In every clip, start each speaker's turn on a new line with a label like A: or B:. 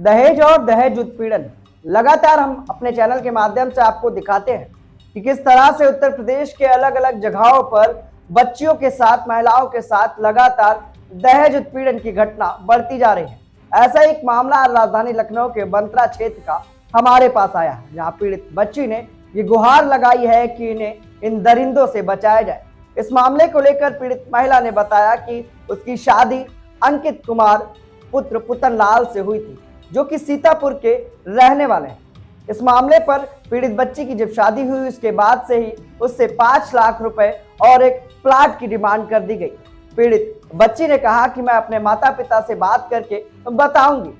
A: दहेज और दहेज उत्पीड़न लगातार हम अपने चैनल के माध्यम से आपको दिखाते हैं कि किस तरह से उत्तर प्रदेश के अलग अलग जगहों पर बच्चियों के साथ, महिलाओं के साथ लगातार दहेज उत्पीड़न की घटना बढ़ती जा रही है। ऐसा एक मामला राजधानी लखनऊ के बंतरा क्षेत्र का हमारे पास आया है, जहां पीड़ित बच्ची ने ये गुहार लगाई है कि इन्हें इन दरिंदों से बचाया जाए। इस मामले को लेकर पीड़ित महिला ने बताया कि उसकी शादी अंकित कुमार पुत्र पुतन लाल से हुई थी, जो कि सीतापुर के रहने वाले हैं। इस मामले पर पीड़ित बच्ची की जब शादी हुई, उसके बाद से ही उससे 5 लाख रुपए और एक प्लाट की डिमांड कर दी गई। पीड़ित बच्ची ने कहा कि मैं अपने माता पिता से बात करके बताऊंगी।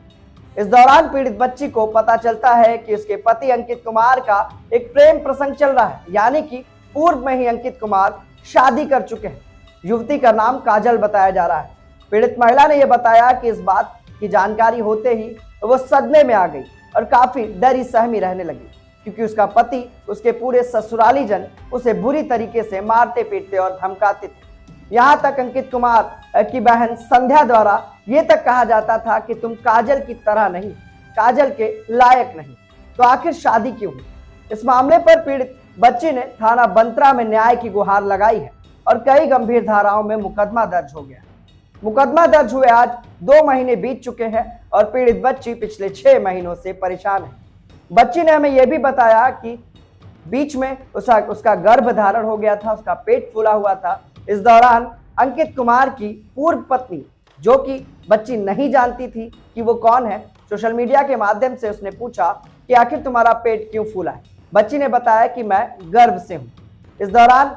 A: इस दौरान पीड़ित बच्ची को पता चलता है कि उसके पति अंकित कुमार का एक प्रेम प्रसंग चल रहा है, यानी कि पूर्व में ही अंकित कुमार शादी कर चुके हैं। युवती का नाम काजल बताया जा रहा है। पीड़ित महिला ने यह बताया कि इस बात की जानकारी होते ही वो सदमे में आ गई और काफी डरी सहमी रहने लगी, क्योंकि उसका पति, उसके पूरे ससुराली जन उसे बुरी तरीके से मारते पीटते और धमकाते थे। यहाँ तक अंकित कुमार की बहन संध्या द्वारा ये तक कहा जाता था कि तुम काजल की तरह नहीं, काजल के लायक नहीं, तो आखिर शादी क्यों हुई। इस मामले पर पीड़ित बच्ची ने थाना बंतरा में न्याय की गुहार लगाई है और कई गंभीर धाराओं में मुकदमा दर्ज हो गया। मुकदमा दर्ज हुए आज 2 महीने बीत चुके हैं और पीड़ित बच्ची पिछले 6 महीनों से परेशान है। बच्ची ने हमें यह भी बताया कि बीच में उसका गर्भ धारण हो गया था, उसका पेट फूला हुआ था। इस दौरान अंकित कुमार की पूर्व पत्नी, जो कि बच्ची नहीं जानती थी कि वो कौन है, सोशल मीडिया के माध्यम से उसने पूछा कि आखिर तुम्हारा पेट क्यों फूला है। बच्ची ने बताया कि मैं गर्भ से हूँ। इस दौरान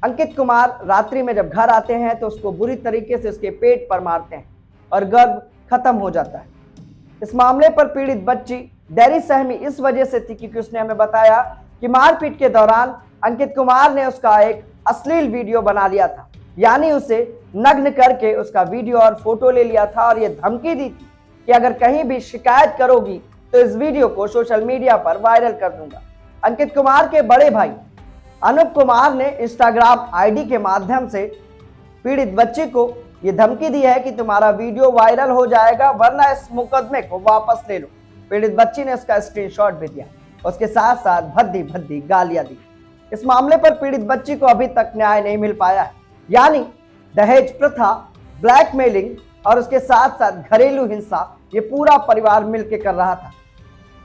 A: अंकित कुमार रात्रि में जब घर आते हैं तो उसको बुरी तरीके से उसके पेट पर मारते हैं और गर्भ खत्म हो जाता है। इस मामले पर पीड़ित बच्ची डरी सहमी इस वजह से थी क्योंकि उसने हमें बताया कि मारपीट के दौरान अंकित कुमार ने उसका एक अश्लील वीडियो बना लिया था, यानी उसे नग्न करके उसका वीडियो और फोटो ले लिया था और ये धमकी दी थी कि अगर कहीं भी शिकायत करोगी तो इस वीडियो को सोशल मीडिया पर वायरल कर दूंगा। अंकित कुमार के बड़े भाई अनूप कुमार ने इंस्टाग्राम आईडी के माध्यम से पीड़ित बच्ची को यह धमकी दी है कि तुम्हारा वीडियो वायरल हो जाएगा, वरना इस मुकदमे को वापस ले लो। पीड़ित बच्ची ने उसका स्क्रीनशॉट भी दिया, उसके साथ साथ भद्दी भद्दी गालियां दी। इस मामले पर पीड़ित बच्ची को अभी तक न्याय नहीं मिल पाया है, यानी दहेज प्रथा, ब्लैकमेलिंग और उसके साथ साथ घरेलू हिंसा ये पूरा परिवार मिलकर कर रहा था।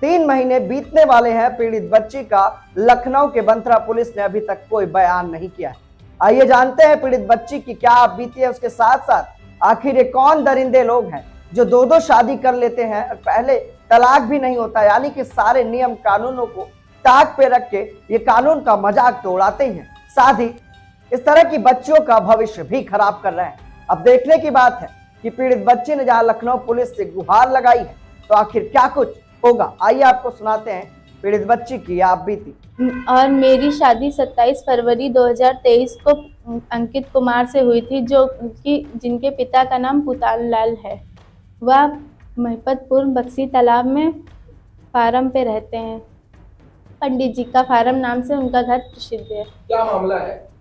A: 3 महीने बीतने वाले हैं, पीड़ित बच्ची का लखनऊ के बंतरा पुलिस ने अभी तक कोई बयान नहीं किया है। आइए जानते हैं पीड़ित बच्ची की क्या बीती है, उसके साथ साथ आखिर ये कौन दरिंदे लोग हैं जो 2-2 शादी कर लेते हैं और पहले तलाक भी नहीं होता, यानी कि सारे नियम कानूनों को ताक पे रख के ये कानून का मजाक तो उड़ाते ही हैं, साथ ही इस तरह की बच्चियों का भविष्य भी खराब कर रहे हैं। अब देखने की बात है कि पीड़ित बच्ची ने जहां लखनऊ पुलिस से गुहार लगाई है तो आखिर क्या कुछ होगा। आइए आपको सुनाते हैं पीड़ित बच्ची की आप बीती।
B: और मेरी शादी 27 फरवरी 2023 को अंकित कुमार से हुई थी, जो कि जिनके पिता का नाम पुतन लाल है। वह महिपतपुर बक्सी तालाब में फार्म पे रहते हैं। पंडित जी का फार्म नाम से उनका घर प्रसिद्ध है।
C: क्या मामला है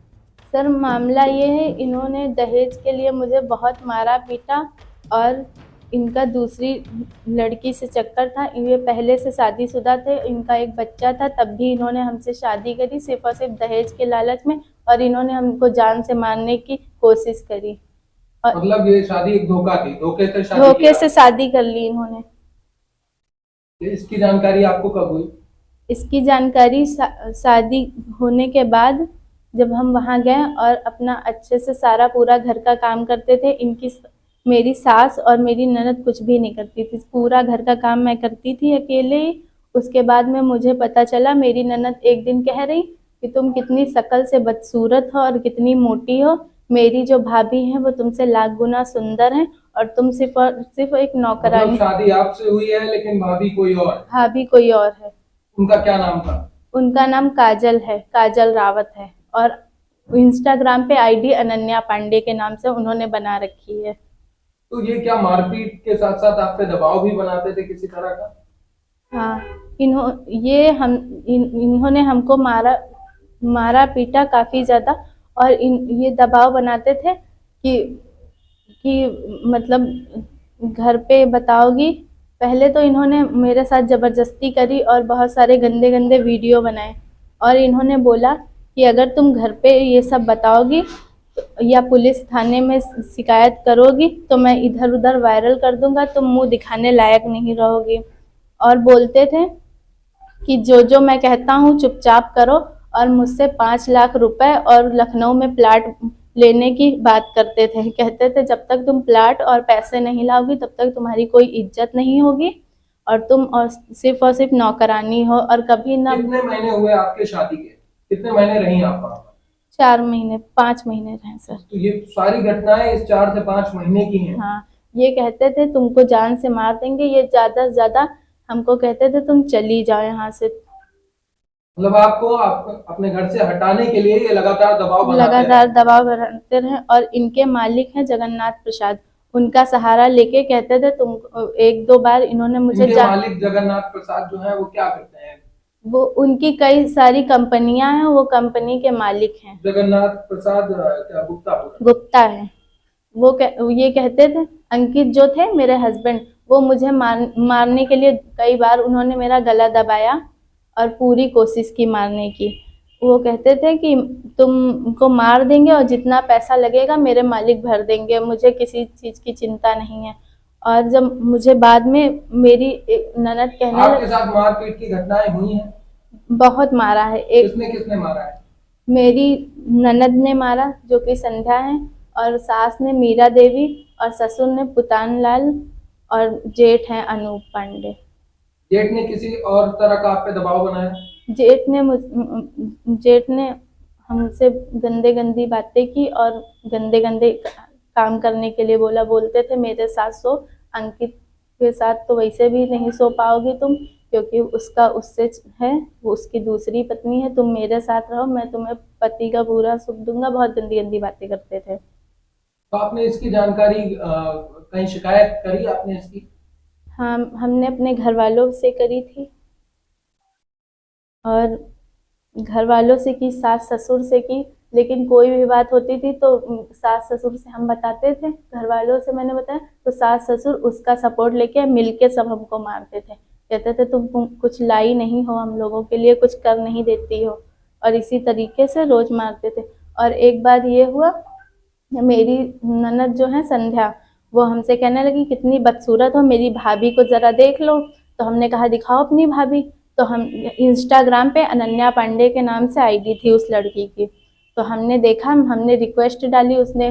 B: सर? मामला ये है, इन्होंने दहेज के लिए मुझे बहुत मारा पीटा और इनका दूसरी लड़की से चक्कर था। ये पहले से शादीशुदा थे, इनका एक बच्चा था, तब भी इन्होंने हमसे शादी करी सिर्फ और सिर्फ दहेज के लालच में, और इन्होंने हमको जान से मारने की कोशिश करी। और
C: मतलब ये शादी एक धोखा थी,
B: धोखे से शादी कर ली इन्होंने।
C: इसकी जानकारी आपको कब हुई?
B: इसकी जानकारी शादी होने के बाद, जब हम वहाँ गए और अपना अच्छे से सारा पूरा घर का काम करते थे। मेरी सास और मेरी ननद कुछ भी नहीं करती थी, पूरा घर का काम मैं करती थी अकेले ही। उसके बाद में मुझे पता चला, मेरी ननद एक दिन कह रही कि तुम कितनी शक्ल से बदसूरत हो और कितनी मोटी हो, मेरी जो भाभी हैं वो तुमसे लाख गुना सुंदर हैं और तुम सिर्फ एक नौकरानी।
C: मतलब शादी आपसे हुई है लेकिन भाभी कोई और?
B: भाभी कोई और है।
C: उनका क्या नाम था?
B: उनका नाम काजल है, काजल रावत है, और इंस्टाग्राम पे आईडी अनन्या पांडे के नाम से उन्होंने बना रखी है।
C: तो ये क्या मारपीट के साथ साथ आप पे दबाव भी बनाते थे किसी तरह का?
B: हाँ, इन्होंने हमको मारा पीटा काफ़ी ज़्यादा, और ये दबाव बनाते थे कि मतलब घर पे बताओगी पहले तो इन्होंने मेरे साथ ज़बरदस्ती करी और बहुत सारे गंदे गंदे वीडियो बनाए और इन्होंने बोला कि अगर तुम घर पे ये सब बताओगी या पुलिस थाने में शिकायत करोगी तो मैं इधर उधर वायरल कर दूंगा, तुम मुंह दिखाने लायक नहीं रहोगी। और बोलते थे कि जो मैं कहता हूँ चुपचाप करो, और मुझसे 5 लाख रुपए और लखनऊ में प्लाट लेने की बात करते थे। कहते थे जब तक तुम प्लाट और पैसे नहीं लाओगी तब तक तुम्हारी कोई इज्जत नहीं होगी और तुम और सिर्फ नौकरानी हो और कभी ना।
C: कितने महीने हुए आपके शादी के? कितने महीने रही आप वहाँ पर?
B: 4 महीने 5 महीने रहे सर।
C: तो ये सारी घटनाएं इस 4 से 5 महीने की हैं।
B: हाँ, ये कहते थे तुमको जान से मार देंगे, ये ज्यादा से ज्यादा हमको कहते थे तुम चली जाओ यहाँ से।
C: मतलब आपको अपने घर से हटाने के लिए ये लगातार दबाव
B: बनाते रहे और इनके मालिक हैं जगन्नाथ प्रसाद, उनका सहारा लेके कहते थे तुम। 1-2 बार इन्होंने मुझे
C: इनके मालिक जगन्नाथ प्रसाद जो है वो क्या करते हैं?
B: वो उनकी कई सारी कंपनियां हैं, वो कंपनी के मालिक हैं।
C: जगन्नाथ प्रसाद क्या
B: गुप्ता है। ये कहते थे अंकित जो थे मेरे हस्बैंड, वो मुझे मारने के लिए कई बार उन्होंने मेरा गला दबाया और पूरी कोशिश की मारने की। वो कहते थे कि तुमको मार देंगे और जितना पैसा लगेगा मेरे मालिक भर देंगे, मुझे किसी चीज़ की चिंता नहीं है। और जब मुझे बाद में मेरी ननद कहने
C: आपके साथ मारपीट की घटनाएं हुई हैं?
B: बहुत मारा है।
C: किसने मारा है?
B: मेरी ननद ने मारा जो कि संध्या है, और सास ने मीरा देवी, और ससुर ने पुतान लाल, और जेठ है अनूप पांडे।
C: जेठ ने किसी और तरह का आप पे दबाव बनाया?
B: जेठ ने हमसे गंदी बातें की और गंदे काम करने के लिए बोला। बोलते थे मेरे साथ सो, अंकित के साथ तो वैसे भी नहीं सो पाओगी तुम, क्योंकि उसका उससे है, वो उसकी दूसरी पत्नी है, तुम मेरे साथ रहो, मैं तुम्हें पति का पूरा सुख दूंगा। बहुत गंदी बातें करते थे।
C: तो आपने इसकी जानकारी कहीं शिकायत करी आपने इसकी?
B: हाँ, हमने अपने घर वालों से करी थी और घर वालों से की, सास ससुर से की, लेकिन कोई भी बात होती थी तो सास ससुर से हम बताते थे। घर वालों से मैंने बताया तो सास ससुर उसका सपोर्ट लेके मिलके सब हमको मारते थे। कहते थे तुम कुछ लाई नहीं हो हम लोगों के लिए, कुछ कर नहीं देती हो, और इसी तरीके से रोज मारते थे। और एक बार ये हुआ, मेरी ननद जो है संध्या, वो हमसे कहने लगी कितनी बदसूरत हो, मेरी भाभी को ज़रा देख लो। तो हमने कहा दिखाओ अपनी भाभी। तो हम इंस्टाग्राम पे अनन्या पांडे के नाम से आईडी थी उस लड़की की, तो हमने देखा, हमने रिक्वेस्ट डाली, उसने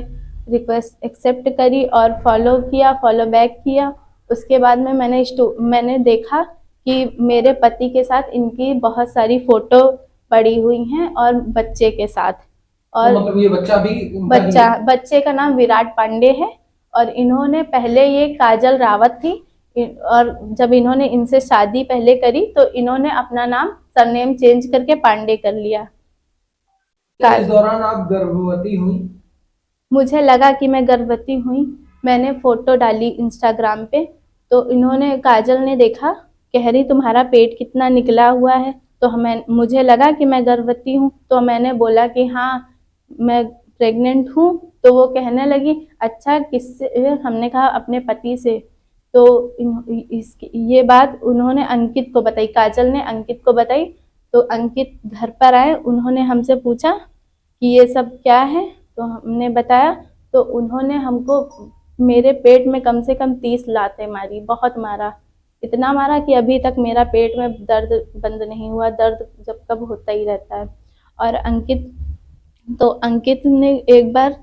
B: रिक्वेस्ट एक्सेप्ट करी और फॉलो किया, फॉलो बैक किया। उसके बाद में मैंने देखा कि मेरे पति के साथ इनकी बहुत सारी फ़ोटो पड़ी हुई हैं और बच्चे के साथ। और
C: तो मतलब ये बच्चा भी
B: बच्चे का नाम विराट पांडे है। और इन्होंने पहले, ये काजल रावत थी, और जब इन्होंने इनसे शादी पहले करी तो इन्होंने अपना नाम सरनेम चेंज करके पांडे कर लिया।
C: इस दौरान आप गर्भवती हुई?
B: मुझे लगा कि मैं गर्भवती हुई, मैंने फोटो डाली इंस्टाग्राम पे, तो इन्होंने, काजल ने देखा, कह रही तुम्हारा पेट कितना निकला हुआ है। तो मुझे लगा कि मैं गर्भवती हूँ, तो मैंने बोला कि हाँ मैं प्रेग्नेंट हूँ। तो वो कहने लगी अच्छा किससे? हमने कहा अपने पति से। तो ये बात उन्होंने अंकित को बताई, काजल ने अंकित को बताई। तो अंकित घर पर आए, उन्होंने हमसे पूछा कि ये सब क्या है, तो हमने बताया। तो उन्होंने हमको मेरे पेट में कम से कम 30 लातें मारी, बहुत मारा, इतना मारा कि अभी तक मेरा पेट में दर्द बंद नहीं हुआ, दर्द जब कब होता ही रहता है। और अंकित ने एक बार,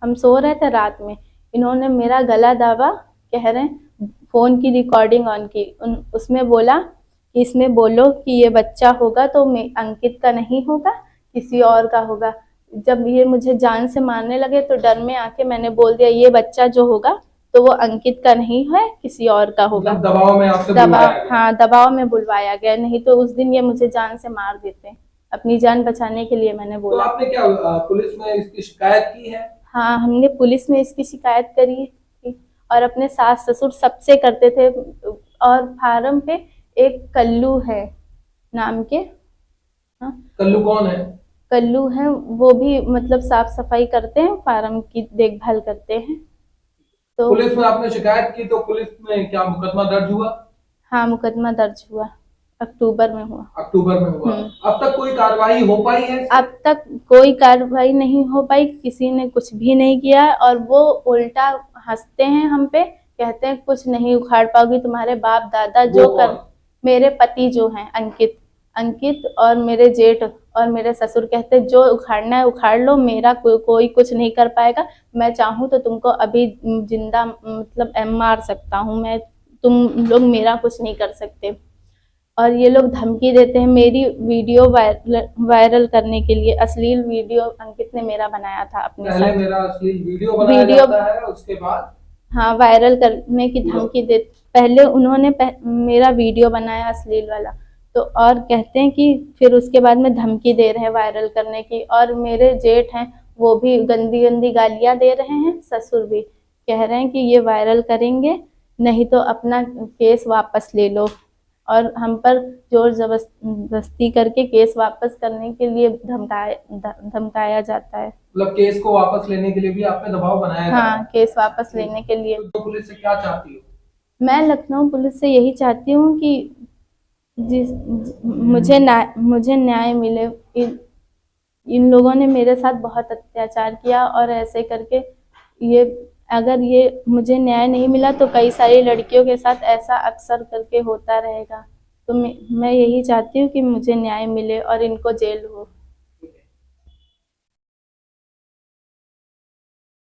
B: हम सो रहे थे रात में, इन्होंने मेरा गला दाबा, कह रहे फ़ोन की रिकॉर्डिंग ऑन की, उसमें बोला कि इसमें बोलो कि ये बच्चा होगा तो अंकित का नहीं होगा, किसी और का होगा। जब ये मुझे जान से मारने लगे तो डर में आके मैंने बोल दिया ये बच्चा जो होगा तो वो अंकित का नहीं है, किसी और का होगा।
C: दबाव में आपसे बुलवाया गया?
B: हाँ, दबाव में बुलवाया गया, नहीं तो उस दिन ये मुझे जान से मार देते। अपनी जान बचाने के लिए मैंने बोला।
C: तो आपने क्या पुलिस में इसकी शिकायत की है?
B: हाँ, हमने पुलिस में इसकी शिकायत करी थी और अपने सास ससुर सबसे करते थे। और फार्म पे एक कल्लू है नाम के। हाँ,
C: कल्लू कौन है?
B: कल्लू है, वो भी मतलब साफ सफाई करते हैं, फार्म की देखभाल करते हैं। तो
C: पुलिस में आपने शिकायत की तो पुलिस में क्या मुकदमा दर्ज हुआ?
B: हाँ, मुकदमा दर्ज हुआ, अक्टूबर में हुआ।
C: अक्टूबर में हुआ। अब तक कोई कार्रवाई हो पाई है?
B: अब तक कोई कार्रवाई नहीं हो पाई, किसी ने कुछ भी नहीं किया है और वो उल्टा हंसते हैं हम पे, कहते हैं कुछ नहीं उखाड़ पाओगी, तुम्हारे बाप दादा जो
C: वो
B: कर।
C: कौन?
B: मेरे पति जो हैं अंकित और मेरे जेठ और मेरे ससुर कहते हैं जो उखाड़ना है उखाड़ लो, मेरा कोई कुछ नहीं कर पाएगा, मैं चाहूँ तो तुमको अभी जिंदा मतलब मार सकता हूँ मैं, तुम लोग मेरा कुछ नहीं कर सकते। और ये लोग धमकी देते हैं मेरी वीडियो वायरल करने के लिए। अश्लील वीडियो अंकित ने मेरा बनाया था अपने
C: पहले
B: साथ।
C: मेरा अश्लील वीडियो बनाया जाता है, उसके बाद
B: हाँ, वायरल करने की धमकी दे। पहले उन्होंने मेरा वीडियो बनाया अश्लील वाला, तो और कहते हैं कि फिर उसके बाद में धमकी दे रहे हैं वायरल करने की। और मेरे जेठ हैं वो भी गंदी गंदी गालियां दे रहे हैं, ससुर भी कह रहे हैं कि ये वायरल करेंगे, नहीं तो अपना केस वापस ले लो। और हम पर जोर जबरदस्ती करके केस वापस करने के लिए धमकाया जाता है।
C: मतलब केस को वापस लेने के लिए भी आप पे दबाव बनाया जा रहा है?
B: हाँ, केस वापस लेने के लिए।
C: तो पुलिस से क्या चाहती हो?
B: मैं लखनऊ पुलिस से यही चाहती हूँ कि मुझे न्याय मिले। इन लोगों ने मेरे साथ बहुत अत्याचार किया और ऐसे करके अगर ये मुझे न्याय नहीं मिला तो कई सारी लड़कियों के साथ ऐसा अक्सर करके होता रहेगा। तो मैं यही चाहती हूँ कि मुझे न्याय मिले और इनको जेल हो।